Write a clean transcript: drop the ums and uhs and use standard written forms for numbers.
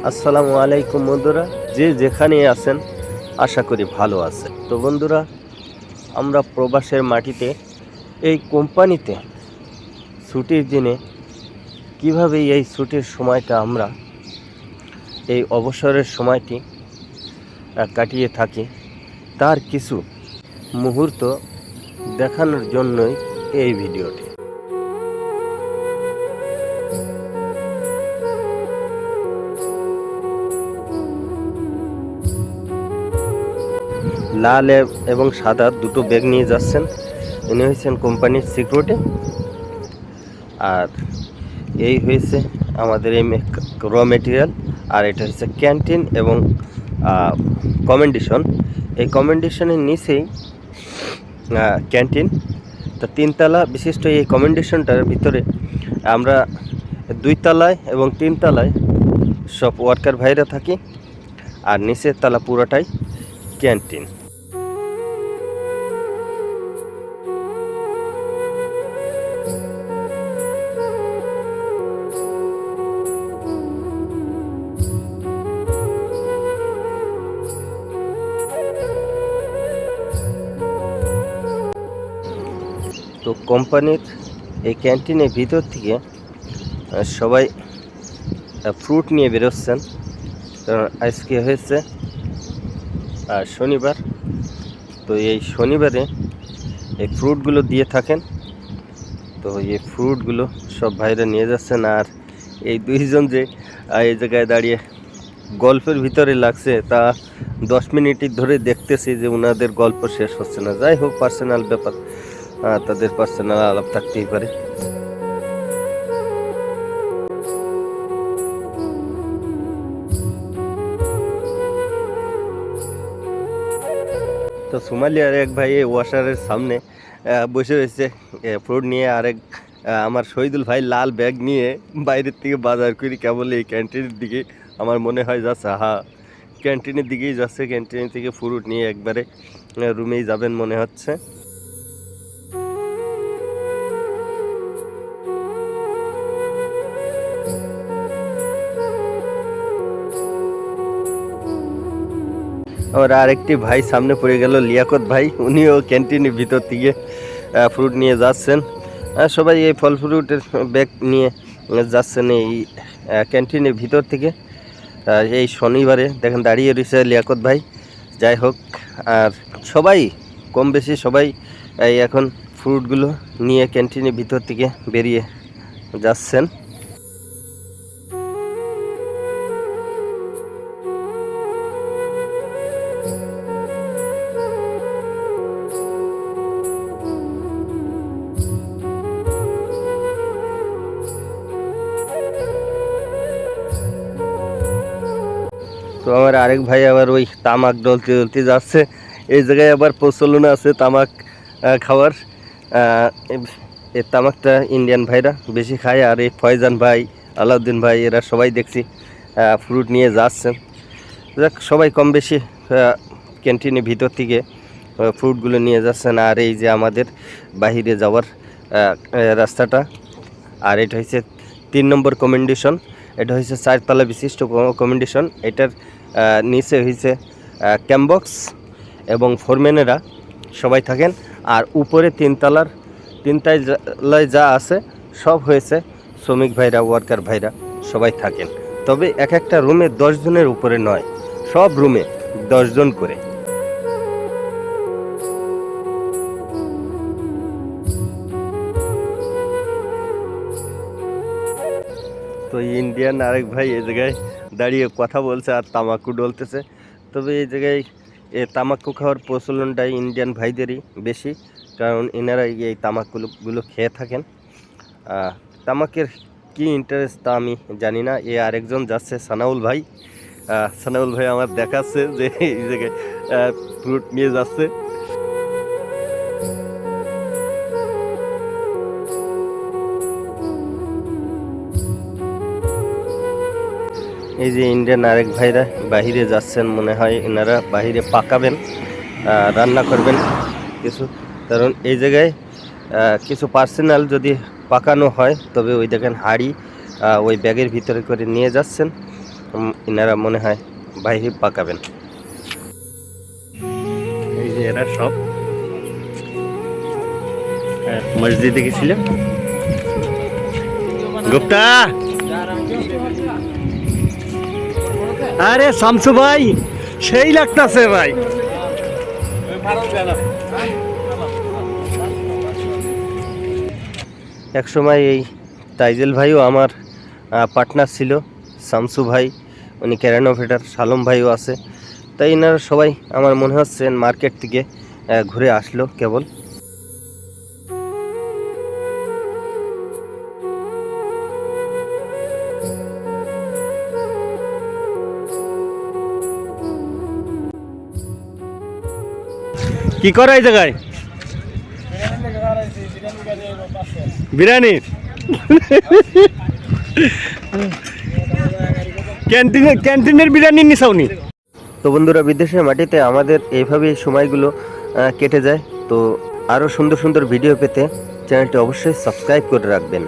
আসসালামু আলাইকুম বন্ধুরা, যে যেখানে আছেন আশা করি ভালো আছে। তো বন্ধুরা, আমরা প্রবাসের মাটিতে এই কোম্পানিতে ছুটির দিনে কিভাবে এই ছুটির সময়টা আমরা এই অবসরের সময়টি কাটিয়ে থাকি তার কিছু মুহূর্ত দেখানোর জন্যই এই ভিডিওটি। লাল এবং সাদা দুটো ব্যাগ নিয়ে যাচ্ছেন। ইনি হয়েছেন কোম্পানির সিকিউরিটি, আর এই হয়েছে আমাদের এই র মেটেরিয়াল, আর এটা হচ্ছে ক্যান্টিন এবং কমেন্ডেশন। এই কমেন্ডেশনের নিচেই ক্যান্টিন। তো তিনতলা বিশিষ্ট এই কমেন্ডেশনটার ভিতরে আমরা দুই তলায় এবং তিন তলায় সব ওয়ার্কার ভাইরা থাকি, আর নিচের তলা পুরোটাই ক্যান্টিন। তো কোম্পানির এই ক্যান্টিনের ভিতর থেকে সবাই ফ্রুট নিয়ে বেরোচ্ছেন, কারণ আজকে হয়েছে শনিবার। তো এই শনিবারে এই ফ্রুটগুলো দিয়ে থাকেন। তো এই ফ্রুটগুলো সব ভাইরা নিয়ে যাচ্ছেন, আর এই দুইজন যে এই জায়গায় দাঁড়িয়ে গল্পের ভিতরে লাগছে তা 10 মিনিট ধরে দেখতেছি যে ওনাদের গল্প শেষ হচ্ছে না। যাই হোক, পার্সোনাল ব্যাপার, তাদের পার্সোনাল আলাপ থাকতেই পারে। তো সোমালিয়ার এক ভাই ওয়াশারের সামনে বসে রয়েছে ফ্রুট নিয়ে, আরেক আমার শহীদুল ভাই লাল ব্যাগ নিয়ে বাইরের থেকে বাজার করি কেবল এই ক্যান্টিনের দিকে আমার মনে হয় যাচ্ছে। ক্যান্টিনের দিকেই যাচ্ছে, ক্যান্টিন থেকে ফ্রুট নিয়ে একবারে রুমেই যাবেন মনে হচ্ছে। আমার আরেকটি ভাই সামনে পড়ে গেল, লিয়াকত ভাই, উনিও ক্যান্টিনের ভিতর থেকে ফ্রুট নিয়ে যাচ্ছেন। সবাই এই ফল ফ্রুটের ব্যাগ নিয়ে যাচ্ছেন এই ক্যান্টিনের ভিতর থেকে। এই শনিবারে দেখেন দাঁড়িয়ে রয়েছে লিয়াকত ভাই। যাই হোক, আর সবাই কম বেশি সবাই এই এখন ফ্রুটগুলো নিয়ে ক্যান্টিনের ভিতর থেকে বেরিয়ে যাচ্ছেন। তো আমার আরেক ভাই আবার ওই তামাক ডলতে ডলতে যাচ্ছে। এই জায়গায় আবার প্রচলন আছে তামাক খাওয়ার। এই তামাকটা ইন্ডিয়ান ভাইরা বেশি খায়, আর এই ফয়জান ভাই, আলাউদ্দিন ভাই, এরা সবাই দেখছি ফ্রুট নিয়ে যাচ্ছেন। যাক, সবাই কম বেশি ক্যান্টিনের ভিতর থেকে ফ্রুটগুলো নিয়ে যাচ্ছেন। আর এই যে আমাদের বাহিরে যাওয়ার রাস্তাটা, আর এটা হচ্ছে 3 নম্বর কমেন্ডেশন। এটা হচ্ছে 4 তলা বিশিষ্ট কমেন্ডেশন। এটার নিচে হয়েছে ক্যাম্বক্স এবং ফোরম্যানেরা সবাই থাকেন, আর উপরে 3 তলায় যা আছে সব হয়েছে শ্রমিক ভাইরা, ওয়ার্কার ভাইরা সবাই থাকেন। তবে এক একটা রুমে 10 জনের উপরে নয়, সব রুমে 10 জন করে। তো ইন্ডিয়ান আরেক ভাই এই জায়গায় দাঁড়িয়ে কথা বলছে আর তামাকু ডলতেছে। তবে এই জায়গায় তামাকু খাওয়ার প্রচলনটাই ইন্ডিয়ান ভাইদেরই বেশি, কারণ এনারা এই তামাকগুলো খেয়ে থাকেন। তামাকের কি ইন্টারেস্ট তা আমি জানি না। আরেকজন যাচ্ছে সানাউল ভাই। সানাউল ভাই আমার দেখাচ্ছে যে এই জায়গায় ফ্রুট নিয়ে যাচ্ছে। এই যে ইন্ডিয়ান আরেক ভাইরা বাহিরে যাচ্ছেন, মনে হয় এনারা বাহিরে পাকাবেন, রান্না করবেন কিছু। কারণ এই জায়গায় কিছু পার্সোনাল যদি পাকানো হয় তবে ওই দেখেন হাঁড়ি ওই ব্যাগের ভিতরে করে নিয়ে যাচ্ছেন। ইনারা মনে হয় বাইরে পাকাবেন। এই যে এরা সব মসজিদে গেছিল। গুপ্তা, আরে শামসু ভাই সেই লাগতাছে ভাই। এক সময় এই তাইজেল ভাইও আমার পার্টনার ছিল, শামসু ভাই উনি ক্যারেন অপারেটর, সালম ভাইও আছে। তাই এনারা সবাই আমার মনে হচ্ছে মার্কেট থেকে ঘুরে আসলো কেবল। কি করে এই জায়গায়? বিরিয়ানি ক্যান্টিনের বিরিয়ানি নিছাওনি? তো বন্ধুরা, বিদেশের মাটিতে আমাদের এইভাবেই সময়গুলো কেটে যায়। তো আরও সুন্দর সুন্দর ভিডিও পেতে চ্যানেলটি অবশ্যই সাবস্ক্রাইব করে রাখবেন।